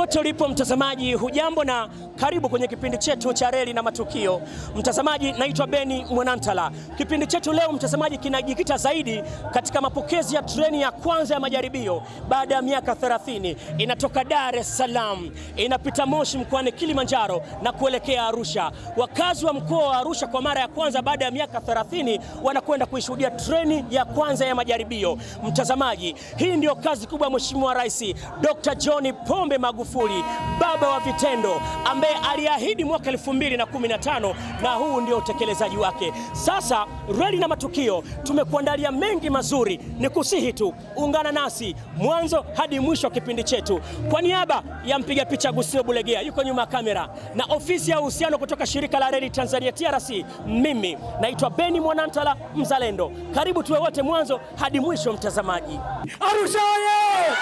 Popote ulipo mtazamaji, hujambo na karibu kwenye kipindi chetu cha reli na matukio. Mtazamaji, naitwa Beni Mwanantala. Kipindi chetu leo mtazamaji kinajikita zaidi katika mapokezi ya treni ya kwanza ya majaribio baada ya miaka 30. Inatoka Dar es Salaam, inapita Moshi mkoani Kilimanjaro na kuelekea Arusha. Wakazi wa mkoa wa Arusha kwa mara ya kwanza baada ya miaka 30 wanakwenda kuishuhudia treni ya kwanza ya majaribio. Mtazamaji, hii ndio kazi kubwa ya Mheshimiwa Rais Dr. John Pombe Magufuli, baba wa vitendo, ambaye aliahidi mwaka 2015 na huu ndio utekelezaji wake. Sasa reli na matukio tumekuandalia mengi mazuri, ni kusihi tu ungana nasi mwanzo hadi mwisho wa kipindi chetu. Kwa niaba ya mpiga picha Gusio Bulegea yuko nyuma ya kamera na ofisi ya uhusiano kutoka shirika la reli Tanzania TRC, mimi naitwa Beni Mwanantala mzalendo. Karibu tuwe wote mwanzo hadi mwisho mtazamaji. Arusha oye!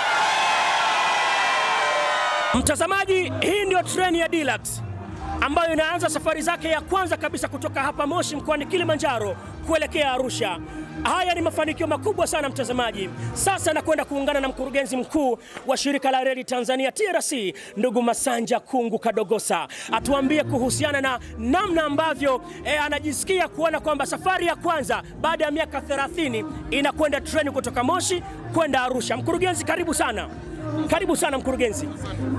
Mtazamaji, hii ndio treni ya Deluxe ambayo inaanza safari zake ya kwanza kabisa kutoka hapa Moshi mkoani Kilimanjaro kuelekea Arusha. Haya ni mafanikio makubwa sana mtazamaji. Sasa nakwenda kuungana na mkurugenzi mkuu wa shirika la reli Tanzania TRC, ndugu Masanja Kungu Kadogosa, atuambie kuhusiana na namna ambavyo anajisikia kuona kwamba safari ya kwanza baada ya miaka 30 inakwenda treni kutoka Moshi kwenda Arusha. Mkurugenzi, karibu sana. Karibu sana mkurugenzi.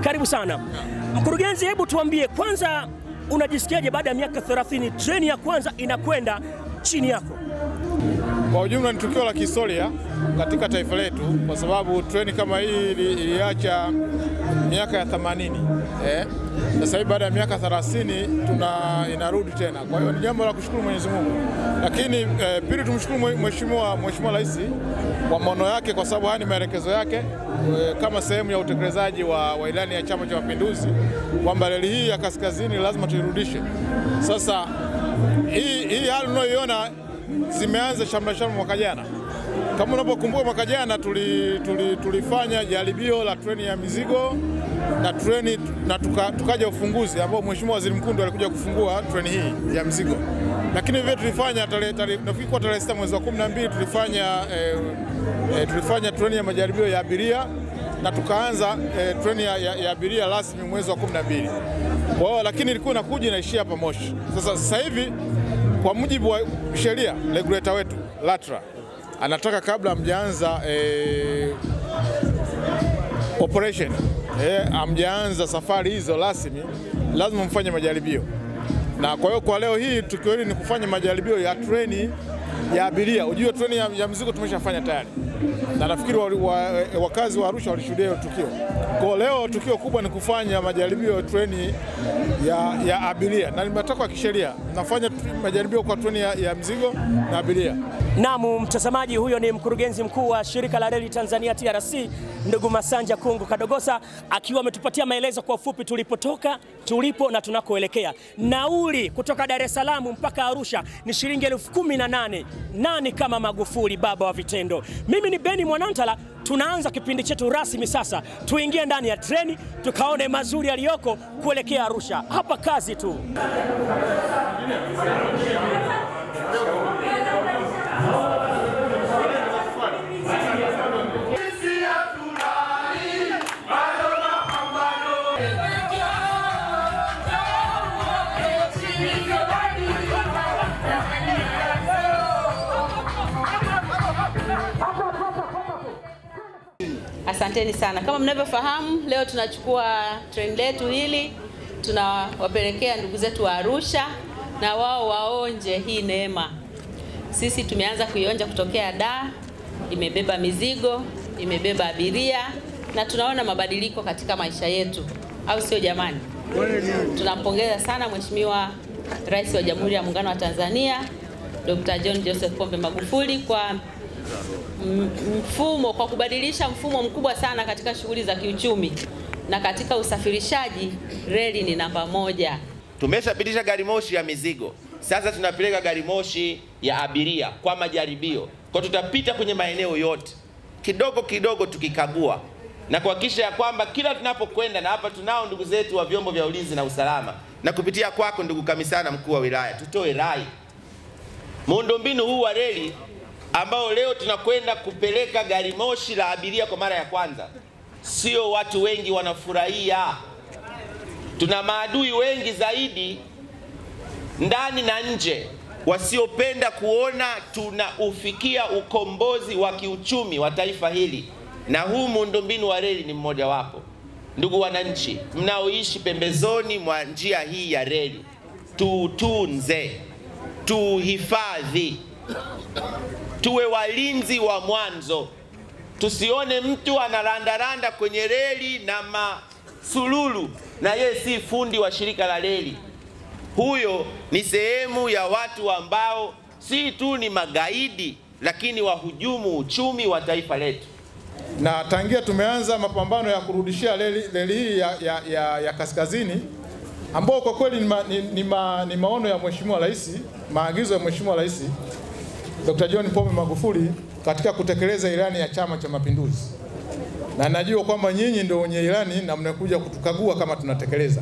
Karibu sana. Mkurugenzi, hebu tuambie kwanza unajisikiaje baada ya miaka 30 treni ya kwanza inakwenda chini yako? Kwa ujumla ni tukio la kihistoria katika taifa letu, kwa sababu treni kama hii iliacha miaka ya 80. Sasa hivi baada ya miaka 30 inarudi tena. Kwa hiyo ni jambo la kushukuru Mwenyezi Mungu. Lakini pili tumshukuru Mheshimiwa Rais kwa maono yake, kwa sababu haya ni maelekezo yake kama sehemu ya utekelezaji wa ilani ya Chama cha Mapinduzi kwamba reli hii ya kaskazini lazima tuirudishe. Sasa hii hali unayoiona zimeanza shamra mwaka jana. Kama unapokumbuka mwaka jana tulifanya jaribio la treni ya mizigo na tukaja ufunguzi ambao Mheshimiwa Waziri Mkuu ndo alikuja kufungua treni hii ya mizigo. Lakini vile tulifanya nafikiri kwa tarehe 6 mwezi wa 12 tulifanya treni ya majaribio ya abiria na tukaanza treni ya abiria rasmi mwezi wa 12. Kwa hiyo lakini ilikuwa inakuja inaishia hapa Moshi. Sasa hivi kwa mujibu wa sheria, regulator wetu LATRA anataka kabla hamjaanza operation, hamjaanza safari hizo rasmi, lazima mfanye majaribio. Na kwa hiyo kwa leo hii tukio hili ni kufanya majaribio ya treni ya abiria. Ujue treni ya mizigo tumeshafanya tayari, na nafikiri wakazi wa Arusha walishuhudia hiyo tukio. Kwa leo tukio kubwa ni kufanya majaribio ya treni ya abiria, na ni matakwa ya kisheria nafanya majaribio kwa treni ya mizigo na abiria. Naam mtazamaji, huyo ni mkurugenzi mkuu wa shirika la reli Tanzania TRC, ndugu Masanja Kungu Kadogosa, akiwa ametupatia maelezo kwa ufupi tulipotoka, tulipo na tunakoelekea. Nauli kutoka Dar es Salaam mpaka Arusha ni shilingi 18,000. Nani kama Magufuli, baba wa vitendo? Mimi ni Beni Mwanantala. Tunaanza kipindi chetu rasmi sasa. Tuingie ndani ya treni tukaone mazuri yaliyoko kuelekea Arusha. Hapa kazi tu. Asanteni sana. Kama mnavyofahamu, leo tunachukua treni letu hili tunawapelekea ndugu zetu wa Arusha na wao waonje hii neema. Sisi tumeanza kuionja kutokea Dar, imebeba mizigo, imebeba abiria na tunaona mabadiliko katika maisha yetu. Au sio jamani? Tunampongeza sana Mheshimiwa Rais wa Jamhuri ya Muungano wa Tanzania Dr. John Joseph Pombe Magufuli kwa kwa kubadilisha mfumo mkubwa sana katika shughuli za kiuchumi, na katika usafirishaji reli ni namba 1. Tumeshapitisha gari moshi ya mizigo, sasa tunapeleka gari moshi ya abiria kwa majaribio. Kwa tutapita kwenye maeneo yote kidogo kidogo tukikagua na kuhakikisha ya kwamba kila tunapokwenda, na hapa tunao ndugu zetu wa vyombo vya ulinzi na usalama, na kupitia kwako ndugu Kamisana mkuu wa wilaya, tutoe rai muundombinu huu wa reli ambao leo tunakwenda kupeleka gari moshi la abiria kwa mara ya kwanza sio watu wengi wanafurahia. Tuna maadui wengi zaidi ndani na nje wasiopenda kuona tunaufikia ukombozi wa kiuchumi wa taifa hili, na huu muundombinu wa reli ni mmoja wapo. Ndugu wananchi mnaoishi pembezoni mwa njia hii ya reli, tutunze, tuhifadhi, tuwe walinzi wa mwanzo. Tusione mtu analandaranda kwenye reli na masululu na yeye si fundi wa shirika la reli. Huyo ni sehemu ya watu ambao si tu ni magaidi, lakini wahujumu uchumi wa taifa letu. Na tangia tumeanza mapambano ya kurudishia reli hii ya kaskazini, ambao kwa kweli ni maono ya Mheshimiwa Rais, maagizo ya Mheshimiwa Rais Dr. John Pombe Magufuli katika kutekeleza ilani ya Chama cha Mapinduzi. Na najua kwamba nyinyi ndio wenye ilani na mnakuja kutukagua kama tunatekeleza.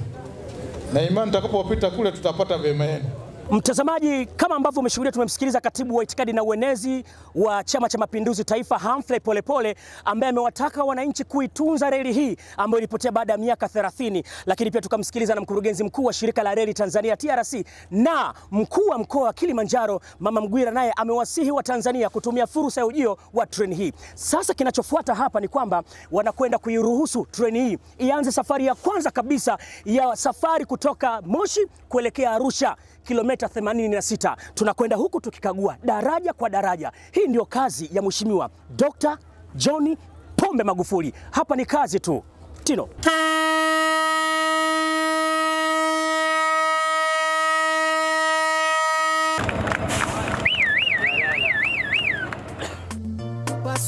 Na imani tutakapopita kule tutapata vyema yenu. Mtazamaji, kama ambavyo umeshuhudia, tumemsikiliza katibu wa itikadi na uenezi wa Chama cha Mapinduzi Taifa, Humphrey Polepole, ambaye amewataka wananchi kuitunza reli hii ambayo ilipotea baada ya miaka 30. Lakini pia tukamsikiliza na mkurugenzi mkuu wa shirika la reli Tanzania TRC na mkuu wa mkoa wa Kilimanjaro Mama Mgwira, naye amewasihi wa Tanzania kutumia fursa ya ujio wa treni hii. Sasa kinachofuata hapa ni kwamba wanakwenda kuiruhusu treni hii ianze safari ya kwanza kabisa ya safari kutoka Moshi kuelekea Arusha, kilomita 86. Tunakwenda huku tukikagua daraja kwa daraja. Hii ndio kazi ya Mheshimiwa Dr. John Pombe Magufuli. Hapa ni kazi tu. Tino.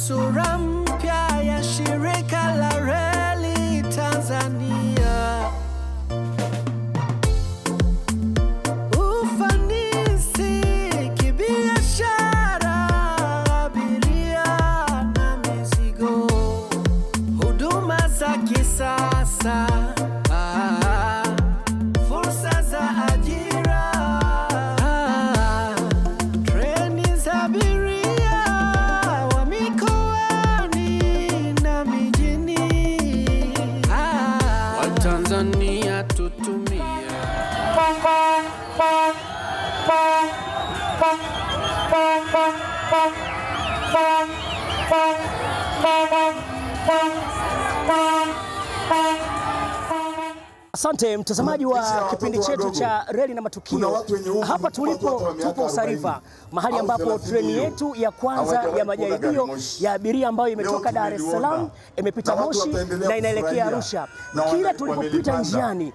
Sura mpya ya shirika la reli Tanzania. Ufanisi kibiashara, abiria na mizigo, huduma za kisasa, fursa za ajira, treni za abiria Tanzania tutumia. Asante mtazamaji wa kipindi chetu cha Reli na Matukio. Hapa tupo Usariva, mahali ambapo treni yetu ya kwanza ya majaribio ya abiria ambayo imetoka Dar es Salaam imepita Moshi na inaelekea Arusha. Kila tulipopita njiani,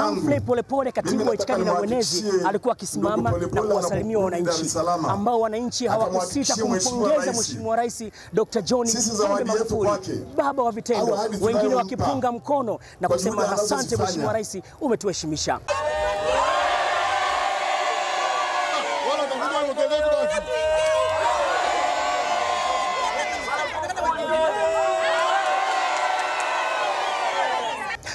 Humphrey Polepole, katibu wa itikadi na uenezi, alikuwa akisimama na kuwasalimia wananchi, ambao wananchi hawakusita kumpongeza Mheshimiwa Rais Dr. John Pombe Magufuli, baba wa vitendo, wengine wakipunga mkono na kusema asante Mheshimiwa Rais, umetuheshimisha.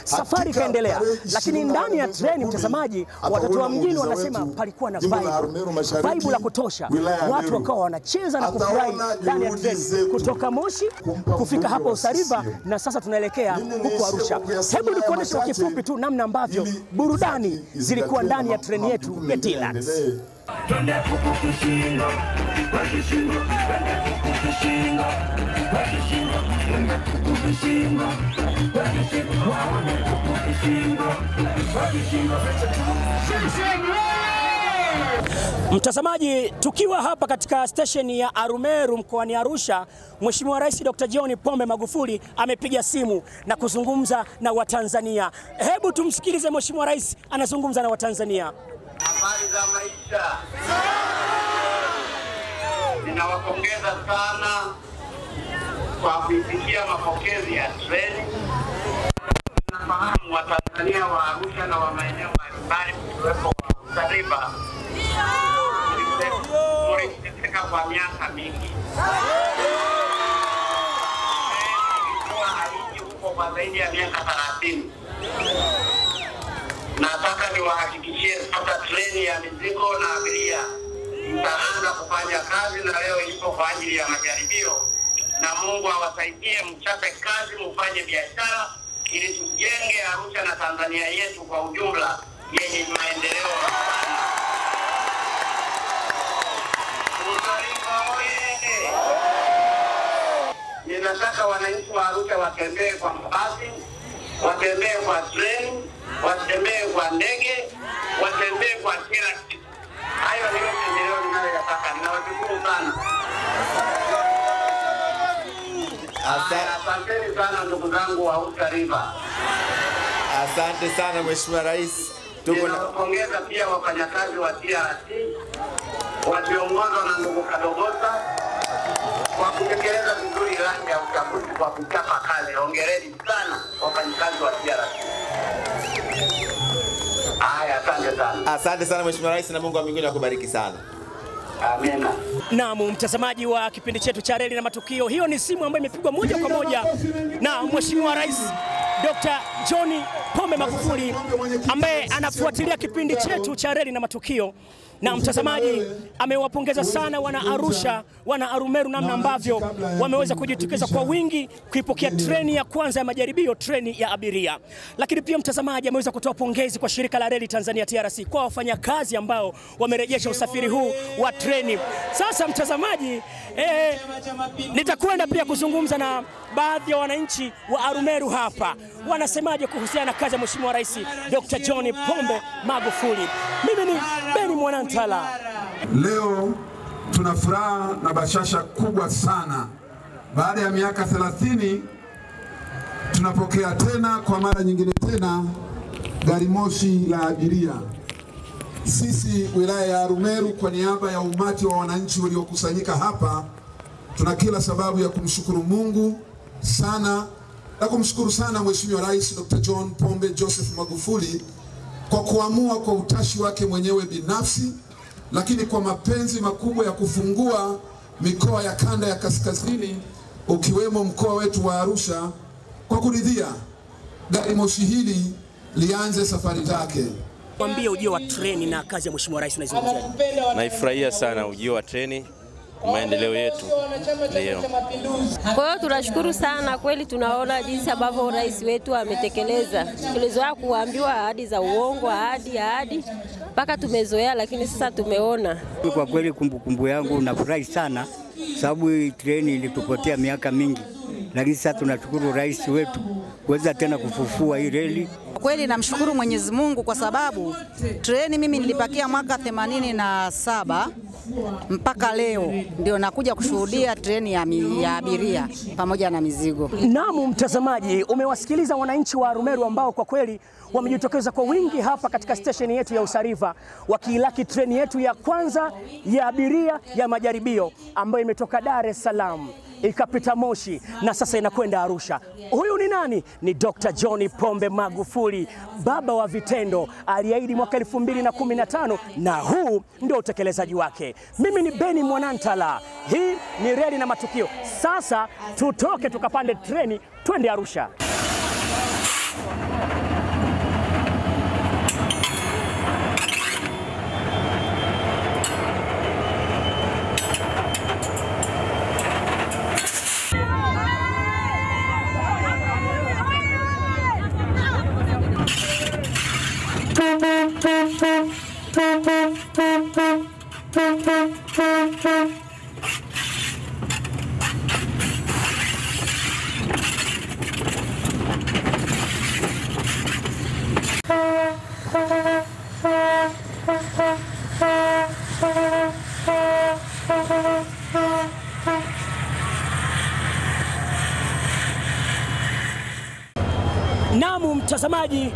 Safari ikaendelea, lakini ndani ya treni, mtazamaji, watoto wa mjini wanasema palikuwa na vibe la kutosha. Watu wakawa wanacheza na kufurahi ndani ya treni kutoka Moshi kufika hapa Usariva, na sasa tunaelekea huko Arusha. Hebu nikuonyeshe kwa kifupi tu namna ambavyo burudani zilikuwa ndani ya treni yetu ya Deluxe. Mtazamaji, tukiwa hapa katika stesheni ya Arumeru mkoani Arusha, Mheshimiwa Rais Dr. John Pombe Magufuli amepiga simu na kuzungumza na Watanzania. Hebu tumsikilize Mheshimiwa Rais anazungumza na Watanzania. Habari za maisha. Ninawapongeza sana kwa kuitikia mapokezi ya treni. Nafahamu Watanzania wa Arusha na wa maeneo mbalimbali kuwepo wa Usariva mliteseka kwa miaka mingi. Ilikuwa haiji huko kwa zaidi ya miaka 30. Nataka niwahakikishie sasa treni ya mizigo na abiria itaanza kufanya kazi, na leo ipo kwa ajili ya majaribio, na Mungu awasaidie, mchape kazi, mfanye biashara ili tujenge Arusha na Tanzania yetu kwa ujumla yenye maendeleo. Ninataka wananchi wa Arusha watembee kwa mabasi, watembee kwa treni, watembee kwa ndege, watembee kwa kila kitu. Hayo ndio maendeleo ninayoyataka. Ninawashukuru sana. Asante sana ndugu zangu wa Arusha River. Asante sana Mheshimiwa Rais. Tunapongeza pia wafanyakazi wa TRC wakiongozwa na ndugu Kadogota kwa kutekeleza vizuri ilani ya uchaguzi kwa kuchapa kazi. Hongereni sana wafanyakazi wa TRC. Haya, asante sana. Asante sana Mheshimiwa Rais, na Mungu wa mbinguni akubariki sana. Amina. Naam, mtazamaji wa kipindi chetu cha Reli na Matukio, hiyo ni simu ambayo imepigwa moja kwa moja na Mheshimiwa Rais Dr. John Pombe Magufuli ambaye anafuatilia kipindi chetu cha Reli na Matukio. Na mtazamaji, amewapongeza sana wana Arusha, wana Arumeru namna ambavyo wameweza kujitokeza kwa wingi kuipokea treni ya kwanza ya majaribio, treni ya abiria. Lakini pia mtazamaji, ameweza kutoa pongezi kwa shirika la Reli Tanzania TRC kwa wafanyakazi ambao wamerejesha usafiri huu wa treni. Sasa mtazamaji, nitakwenda pia kuzungumza na baadhi ya wananchi wa Arumeru hapa. Wanasemaje kuhusiana na kazi ya Mheshimiwa Rais Dr. John Pombe Magufuli? Mimi ni Beni Mwanantala. Leo tuna furaha na bashasha kubwa sana. Baada ya miaka 30 tunapokea tena kwa mara nyingine tena gari moshi la abiria. Sisi wilaya ya Arumeru kwa niaba ya umati wa wananchi waliokusanyika hapa, tuna kila sababu ya kumshukuru Mungu sana na kumshukuru sana Mheshimiwa Rais Dr. John Pombe Joseph Magufuli kwa kuamua kwa utashi wake mwenyewe binafsi, lakini kwa mapenzi makubwa ya kufungua mikoa ya kanda ya kaskazini ukiwemo mkoa wetu wa Arusha, kwa kuridhia gari moshi hili lianze safari zake. Mwambie ujio wa treni na kazi ya Mheshimiwa Rais unaizungumziaje? Naifurahia sana ujio wa treni, maendeleo yetu. Ndio. Kwa hiyo tunashukuru sana kweli, tunaona jinsi ambavyo rais wetu ametekeleza. Tulizoea kuambiwa ahadi za uongo, ahadi mpaka tumezoea, lakini sasa tumeona. Kwa kweli kumbukumbu yangu nafurahi sana sababu hii treni ilitupotea miaka mingi, lakini sasa tunashukuru rais wetu kuweza tena kufufua hii reli. Kweli namshukuru Mwenyezi Mungu kwa sababu treni mimi nilipakia mwaka 87 mpaka leo ndio nakuja kushuhudia treni ya abiria pamoja na mizigo. Naam, mtazamaji, umewasikiliza wananchi wa Arumeru ambao kwa kweli wamejitokeza kwa wingi hapa katika stesheni yetu ya Usariva wakiilaki treni yetu ya kwanza ya abiria ya majaribio ambayo imetoka Dar es Salaam ikapita Moshi na sasa inakwenda Arusha. Huyu ni nani? Ni Dr. John Pombe Magufuli, baba wa vitendo, aliahidi mwaka 2015 na huu ndio utekelezaji wake. Mimi ni Beni Mwanantala, hii ni Reli na Matukio. Sasa tutoke tukapande treni twende Arusha. Naam, mtazamaji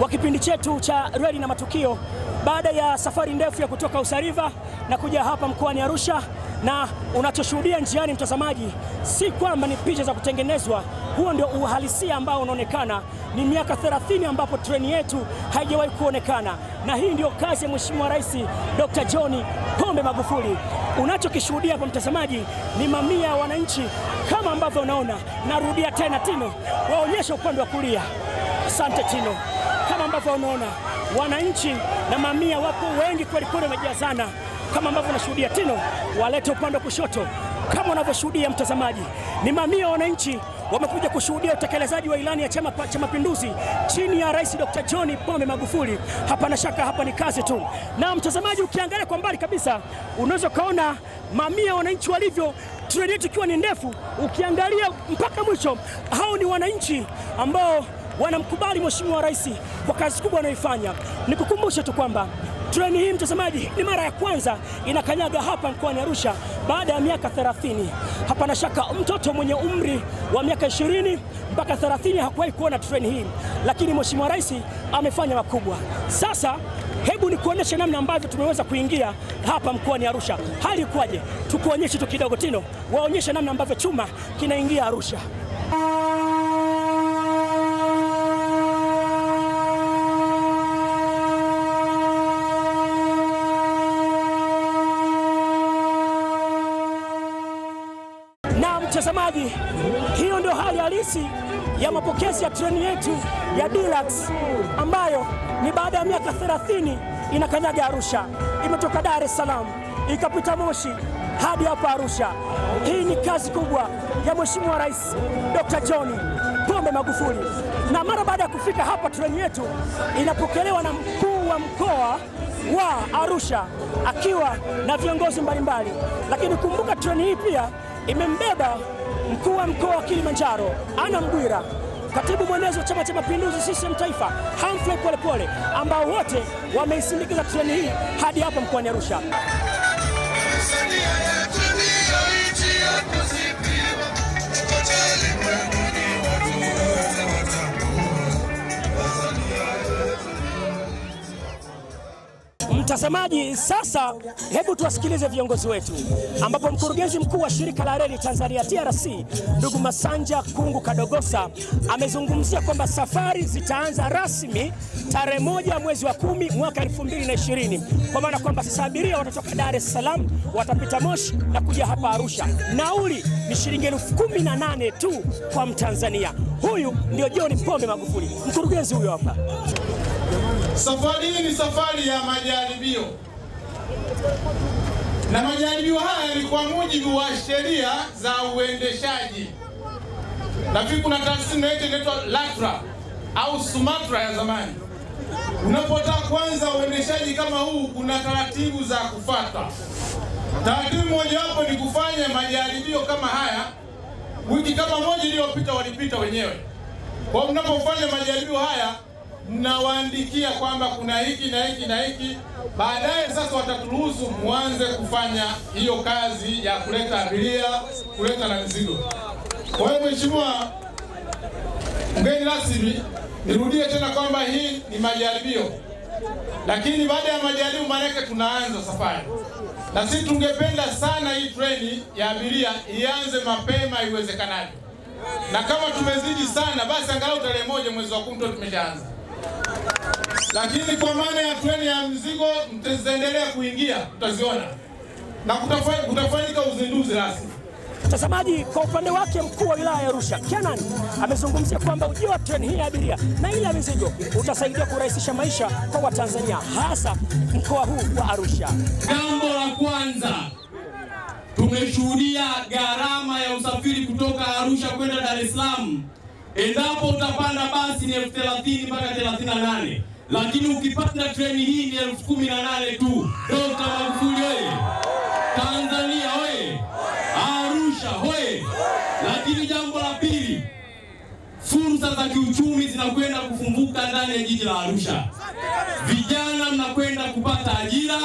wa kipindi chetu cha Reli na Matukio, baada ya safari ndefu ya kutoka Usariva na kuja hapa mkoani Arusha, na unachoshuhudia njiani mtazamaji, si kwamba ni picha za kutengenezwa. Huo ndio uhalisia ambao unaonekana. Ni miaka 30 ambapo treni yetu haijawahi kuonekana, na hii ndio kazi ya Mheshimiwa Rais Dr. John Pombe Magufuli. Unachokishuhudia hapa mtazamaji ni mamia ya wananchi kama ambavyo unaona. Narudia tena, Tino, waonyesha upande wa kulia. Asante Tino. Kama ambavyo unaona wananchi na mamia wapo wengi kweli kweli, wamejazana kama ambavyo unashuhudia. Tino, walete upande wa kushoto. Kama unavyoshuhudia mtazamaji, ni mamia ya wananchi wamekuja kushuhudia utekelezaji wa ilani ya Chama cha Mapinduzi chini ya Rais Dr. John Pombe Magufuli. Hapana shaka hapa ni kazi tu. Na mtazamaji, ukiangalia kwa mbali kabisa unaweza kaona mamia ya wananchi walivyo, treni yetu ikiwa ni ndefu, ukiangalia mpaka mwisho. Hao ni wananchi ambao wanamkubali Mheshimiwa Rais kwa kazi kubwa anayoifanya. Nikukumbushe tu kwamba treni hii mtazamaji, ni mara ya kwanza inakanyaga hapa mkoani Arusha baada ya miaka 30. Hapana shaka mtoto mwenye umri wa miaka 20 mpaka 30 hakuwahi kuona treni hii, lakini Mheshimiwa Rais amefanya makubwa. Sasa hebu nikuonyeshe namna ambavyo tumeweza kuingia hapa mkoani Arusha. Hali kwaje? Tukuonyeshe tu kidogo. Tino, waonyeshe namna ambavyo chuma kinaingia Arusha. Mtazamaji, hiyo ndio hali halisi ya mapokezi ya treni yetu ya Deluxe ambayo ni baada ya miaka 30 inakanyaga Arusha. Imetoka Dar es Salaam ikapita Moshi hadi hapa Arusha. Hii ni kazi kubwa ya Mheshimiwa Rais Dr. John Pombe Magufuli. Na mara baada ya kufika hapa, treni yetu inapokelewa na mkuu wa mkoa wa Arusha akiwa na viongozi mbalimbali. Lakini kumbuka treni hii pia imembeba mkuu wa mkoa wa Kilimanjaro Ana Mgwira, katibu mwenezi wa Chama cha Mapinduzi CCM Taifa Humphrey Polepole, ambao wote wameisindikiza treni hii hadi hapa mkoani Arusha. Mtazamaji, sasa hebu tuwasikilize viongozi wetu, ambapo mkurugenzi mkuu wa shirika la reli Tanzania TRC ndugu Masanja Kungu Kadogosa amezungumzia kwamba safari zitaanza rasmi tarehe 1 mwezi wa 10 mwaka 2020, kwa maana kwamba sasa abiria watatoka Dar es Salaam watapita Moshi na kuja hapa Arusha. Nauli ni shilingi 18,000 tu kwa Mtanzania. Huyu ndio John Pombe Magufuli, mkurugenzi huyo hapa. Safari hii ni safari ya majaribio, na majaribio haya ni kwa mujibu wa sheria za uendeshaji. Nafikiri kuna taasisi inaitwa LATRA au SUMATRA ya zamani. Unapotaka kwanza uendeshaji kama huu, kuna taratibu za kufuata. Taratibu moja wapo ni kufanya majaribio kama haya. Wiki kama moja iliyopita walipita wenyewe. Kwa mnapofanya majaribio haya, mnawaandikia kwamba kuna hiki na hiki na hiki. Baadaye sasa wataturuhusu muanze kufanya hiyo kazi ya kuleta abiria, kuleta na mizigo. Kwa hiyo Mheshimiwa mgeni rasmi, nirudie tena kwamba hii ni majaribio, lakini baada ya majaribio maana tunaanza safari. Na sisi tungependa sana hii treni ya abiria ianze mapema iwezekanavyo, na kama tumezidi sana basi angalau tarehe 1 mwezi wa 10 tumeshaanza. Lakini kwa maana ya treni ya mzigo mtaendelea kuingia, tutaziona na kutafanyika uzinduzi rasmi. Mtazamaji, kwa upande wake mkuu wa wilaya ya Arusha Kenan amezungumzia kwamba ujio wa treni hii ya abiria na ile ya mizigo utasaidia kurahisisha maisha kwa Watanzania, hasa mkoa huu wa Arusha. Jambo la kwanza, tumeshuhudia gharama ya usafiri kutoka Arusha kwenda Dar es Salaam. Endapo utapanda basi ni 30,000 mpaka 38, lakini ukipanda treni hii ni 18,000 tu. Dr. Magufuli oye! Tanzania oye! Arusha oye! Lakini jambo la pili, fursa za kiuchumi zinakwenda kufunguka ndani ya jiji la Arusha. Vijana mnakwenda kupata ajira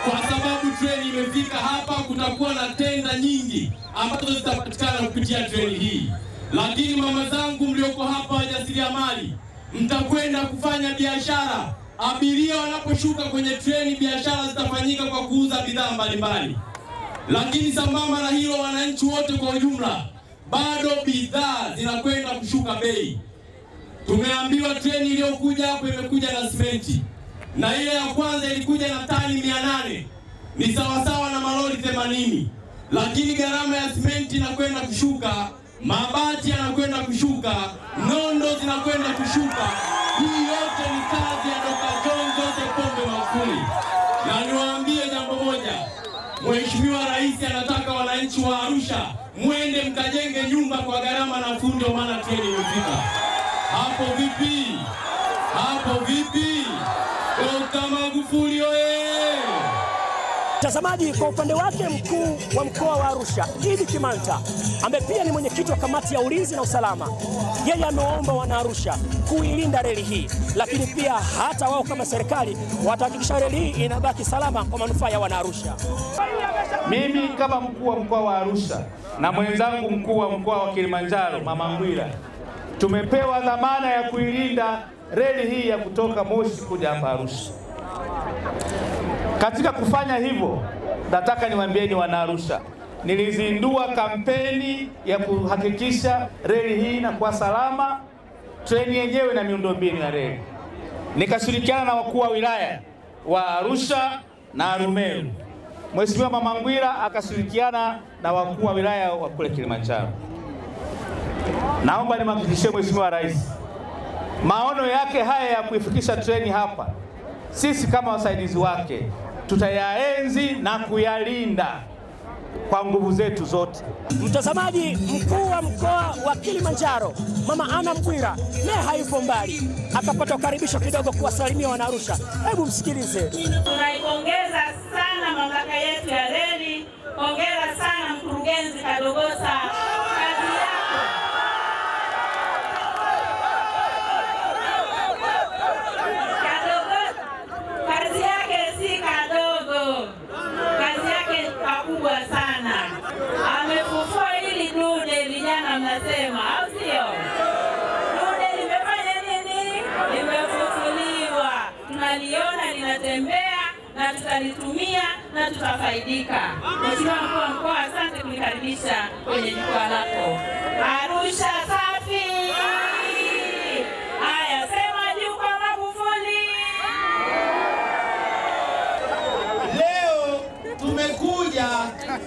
kwa sababu treni imefika hapa. Kutakuwa na tenda nyingi ambazo zitapatikana kupitia treni hii. Lakini mama zangu mlioko hapa wajasiriamali, mtakwenda kufanya biashara. Abiria wanaposhuka kwenye treni, biashara zitafanyika kwa kuuza bidhaa mbalimbali. Lakini sambamba na hilo, wananchi wote kwa ujumla, bado bidhaa zinakwenda kushuka bei. Tumeambiwa treni iliyokuja hapo imekuja na simenti, na ile ya kwanza ilikuja na tani 800, ni sawasawa na malori 80. Lakini gharama ya simenti inakwenda kushuka, mabati yanakwenda kushuka, nondo zinakwenda kushuka. Hii yote ni kazi ya Dr. John Pombe Magufuli. Na niwaambie jambo moja, Mheshimiwa Mheshimiwa Rais anataka wananchi wa Arusha mwende mkajenge nyumba kwa gharama nafuu, ndio maana treni imefika. Hapo vipi? Hapo vipi? Dr. Magufuli oye! Mtazamaji, kwa upande wake mkuu wa mkoa wa Arusha Idi Kimanta, ambaye pia ni mwenyekiti wa kamati ya ulinzi na usalama, yeye ameomba wana Arusha kuilinda reli hii, lakini pia hata wao kama serikali watahakikisha reli hii inabaki salama kwa manufaa ya wana Arusha. Mimi kama mkuu wa mkoa wa Arusha na mwenzangu mkuu wa mkoa wa Kilimanjaro Mama Ngwira, tumepewa dhamana ya kuilinda reli hii ya kutoka Moshi kuja hapa Arusha. Katika kufanya hivyo, nataka niwaambieni wana Arusha, nilizindua kampeni ya kuhakikisha reli hii inakuwa salama, treni yenyewe na miundombinu ya reli. Nikashirikiana na wakuu wa wilaya wa Arusha na Arumeru. Mheshimiwa Mama Ngwira akashirikiana na wakuu wa wilaya wa kule Kilimanjaro. Naomba nimhakikishie Mheshimiwa Rais, maono yake haya ya kuifikisha treni hapa, sisi kama wasaidizi wake tutayaenzi na kuyalinda kwa nguvu zetu zote. Mtazamaji, mkuu wa mkoa wa Kilimanjaro Mama Ana Mgwira naye hayupo mbali, akapata ukaribisho kidogo kuwasalimia wana Arusha. Hebu msikilize. Tunaipongeza sana mamlaka yetu ya reli. Hongera sana mkurugenzi Kadogosa, kazi yako. Kazi yake si kadogo, kazi yake kubwa sana. Amefufua hili dude, vijana mnasema, au sio? Dude limefanya nini? Limefufuliwa. Tunaliona linatembea na tutalitumia na tutafaidika. Mheshimiwa mkuu wa mkoa, asante kunikaribisha kwenye jukwaa lako. Arusha safi! Haya, sema juu kwa Magufuli! Leo tumekuja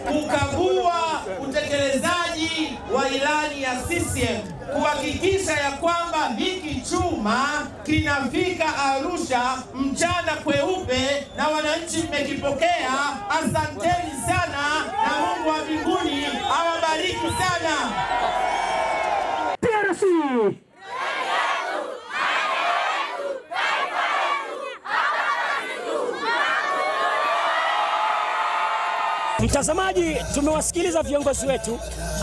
kukagua utekelezaji wa ilani ya CCM, kuhakikisha ya kwamba hiki chuma kinafika Arusha mchana kweupe na wananchi mmekipokea. Asanteni sana na Mungu wa mbinguni awabariki sana. Mtazamaji, tumewasikiliza viongozi wetu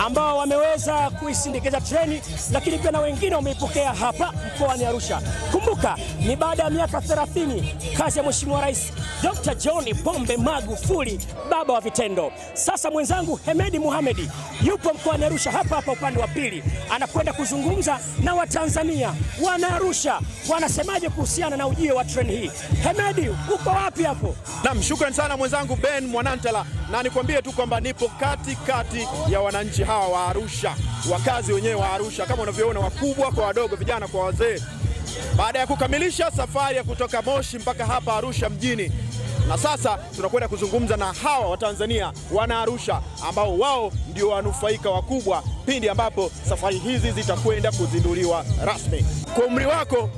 ambao wameweza kuisindikiza treni, lakini pia na wengine wameipokea hapa mkoani Arusha. Kumbuka, ni baada ya miaka 30 kazi ya Mheshimiwa Rais Dr. John Pombe Magufuli, baba wa vitendo. Sasa mwenzangu Hemedi Mohamed yupo mkoani Arusha hapa upande wa pili, anakwenda kuzungumza na Watanzania. Wana Arusha wanasemaje kuhusiana na ujio wa treni hii? Hemedi, uko wapi hapo? Naam, shukrani sana mwenzangu Ben Mwanantala, na nikwambie tu kwamba nipo kati ya wananchi hawa wa Arusha, wakazi wenyewe wa Arusha, kama unavyoona, wakubwa kwa wadogo, vijana kwa wazee, baada ya kukamilisha safari ya kutoka Moshi mpaka hapa Arusha mjini. Na sasa tunakwenda kuzungumza na hawa wa Tanzania, wana Arusha, ambao wao ndio wanufaika wakubwa pindi ambapo safari hizi zitakwenda kuzinduliwa rasmi. Kwa umri wako,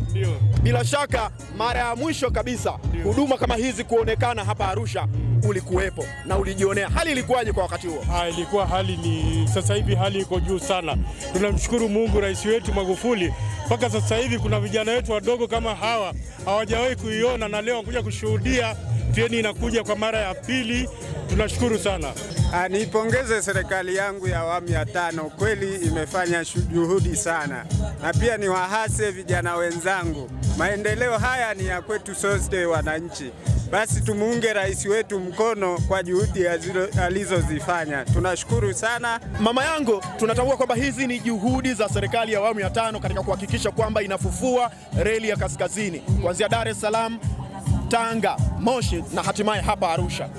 bila shaka mara ya mwisho kabisa huduma kama hizi kuonekana hapa Arusha ulikuwepo na ulijionea. Hali ilikuwaje kwa wakati huo? Ilikuwa hali ni sasa hivi hali iko juu sana. Tunamshukuru Mungu, rais wetu Magufuli, mpaka sasa hivi kuna vijana wetu wadogo kama hawa hawajawahi kuiona, na leo wanakuja kushuhudia treni inakuja kwa mara ya pili. Tunashukuru sana. Niipongeze serikali yangu ya awamu ya 5, kweli imefanya juhudi sana, na pia ni wahase vijana wenzangu, maendeleo haya ni ya kwetu sote wananchi. Basi tumuunge rais wetu mkono kwa juhudi alizozifanya. Tunashukuru sana. Mama yangu, tunatambua kwamba hizi ni juhudi za serikali ya awamu ya 5 katika kuhakikisha kwamba inafufua reli ya kaskazini kuanzia Dar es Salaam, Tanga, Moshi na hatimaye hapa Arusha.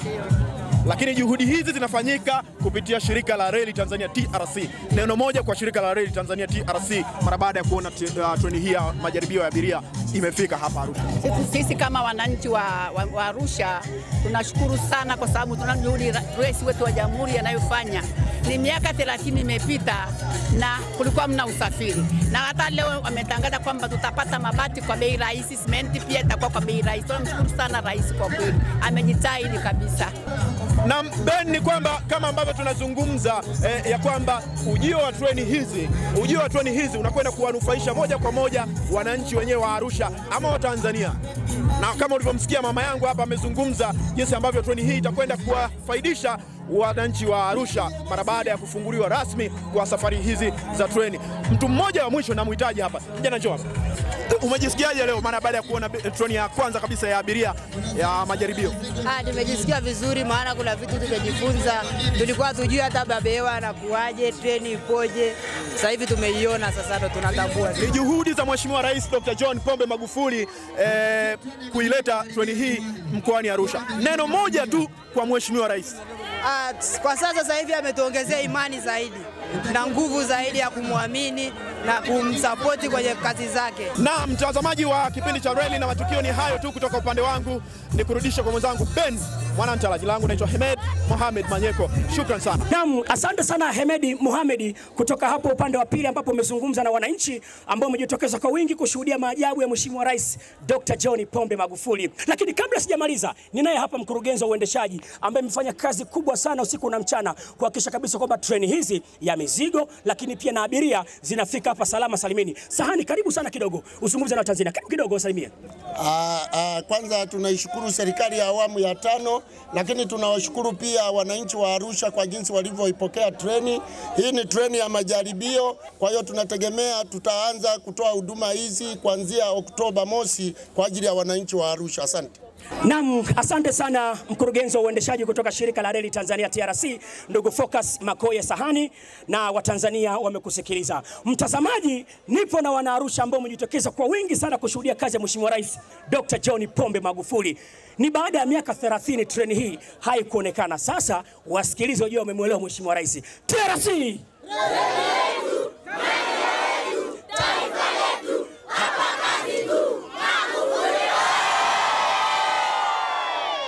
Lakini juhudi hizi zinafanyika kupitia shirika la reli Tanzania TRC. Neno moja kwa shirika la reli Tanzania TRC mara baada ya kuona treni hii ya majaribio ya abiria imefika hapa Arusha. Sisi kama wananchi wa Arusha tunashukuru sana, kwa sababu tuna juhudi rais wetu wa jamhuri anayofanya. Ni miaka 30 imepita na kulikuwa mna usafiri, na hata leo wametangaza kwamba tutapata mabati kwa bei rahisi, simenti pia itakuwa kwa bei rahisi. Tunamshukuru sana rais, kwa kweli amejitahidi kabisa. Na Ben, ni kwamba kama ambavyo tunazungumza ya kwamba ujio wa treni hizi unakwenda kuwanufaisha moja kwa moja wananchi wenyewe wa Arusha ama wa Tanzania. Na kama ulivyomsikia mama yangu hapa amezungumza jinsi ambavyo treni hii itakwenda kuwafaidisha wananchi wa Arusha mara baada ya kufunguliwa rasmi kwa safari hizi za treni. Mtu mmoja wa mwisho namhitaji hapa. Kijana njoo hapa. Umejisikiaje leo mara baada ya kuona treni ya kwanza kabisa ya abiria ya majaribio? Nimejisikia vizuri, maana kuna vitu tumejifunza. Tulikuwa tujui hata Apewa anakuaje, treni ipoje. Sasa hivi tumeiona, sasa ndo tunatambua. Ni juhudi za Mheshimiwa Rais Dr. John Pombe Magufuli kuileta treni hii mkoani Arusha. Neno moja tu kwa Mheshimiwa Rais. Kwa sasa hivi ametuongezea imani zaidi na nguvu zaidi ya kumwamini na kumsapoti kwenye kazi zake. Na mtazamaji wa kipindi cha Reli na Matukio, ni hayo tu kutoka upande wangu. Ni kurudisha kwa mwenzangu Ben Mwanantala. Jina langu naitwa Hemed Mohamed Manyeko. Shukran sana. Naam, asante sana Hemedi Mohamed kutoka hapo upande wa pili ambapo umezungumza na wananchi ambao wamejitokeza kwa wingi kushuhudia maajabu ya Mheshimiwa Rais Dr. John Pombe Magufuli. Lakini kabla sijamaliza, ninaye hapa mkurugenzi wa uendeshaji ambaye amefanya kazi kubwa sana usiku na mchana kuhakikisha kabisa kwamba treni hizi ya mizigo lakini pia na abiria zinafika hapa salama salimini. Sahani, karibu sana kidogo uzungumze na Tanzania. Karibu kidogo salimia. Kwanza tunaishukuru serikali ya awamu ya 5, lakini tunawashukuru pia wananchi wa Arusha kwa jinsi walivyoipokea treni. Hii ni treni ya majaribio, kwa hiyo tunategemea tutaanza kutoa huduma hizi kuanzia Oktoba mosi kwa ajili ya wananchi wa Arusha. Asante. Naam, asante sana mkurugenzi wa uendeshaji kutoka shirika la reli Tanzania TRC, ndugu Focus Makoye Sahani, na Watanzania wamekusikiliza. Mtazamaji, nipo na wana Arusha ambao wamejitokeza kwa wingi sana kushuhudia kazi ya Mheshimiwa Rais Dr. John Pombe Magufuli. Ni baada ya miaka 30 treni hii haikuonekana. Sasa wasikilize wajua wamemuelewa Mheshimiwa Rais. TRC!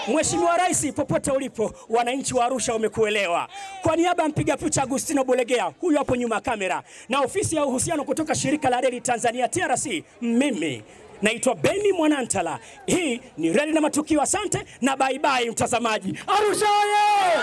Mheshimiwa Rais, popote ulipo, wananchi wa Arusha wamekuelewa. Kwa niaba ya mpiga picha Agustino Bulegea, huyu hapo nyuma kamera, na ofisi ya uhusiano kutoka shirika la reli Tanzania TRC, mimi naitwa Beni Mwanantala. Hii ni Reli na Matukio. Asante na bye bye mtazamaji. Arusha oye!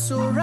Sura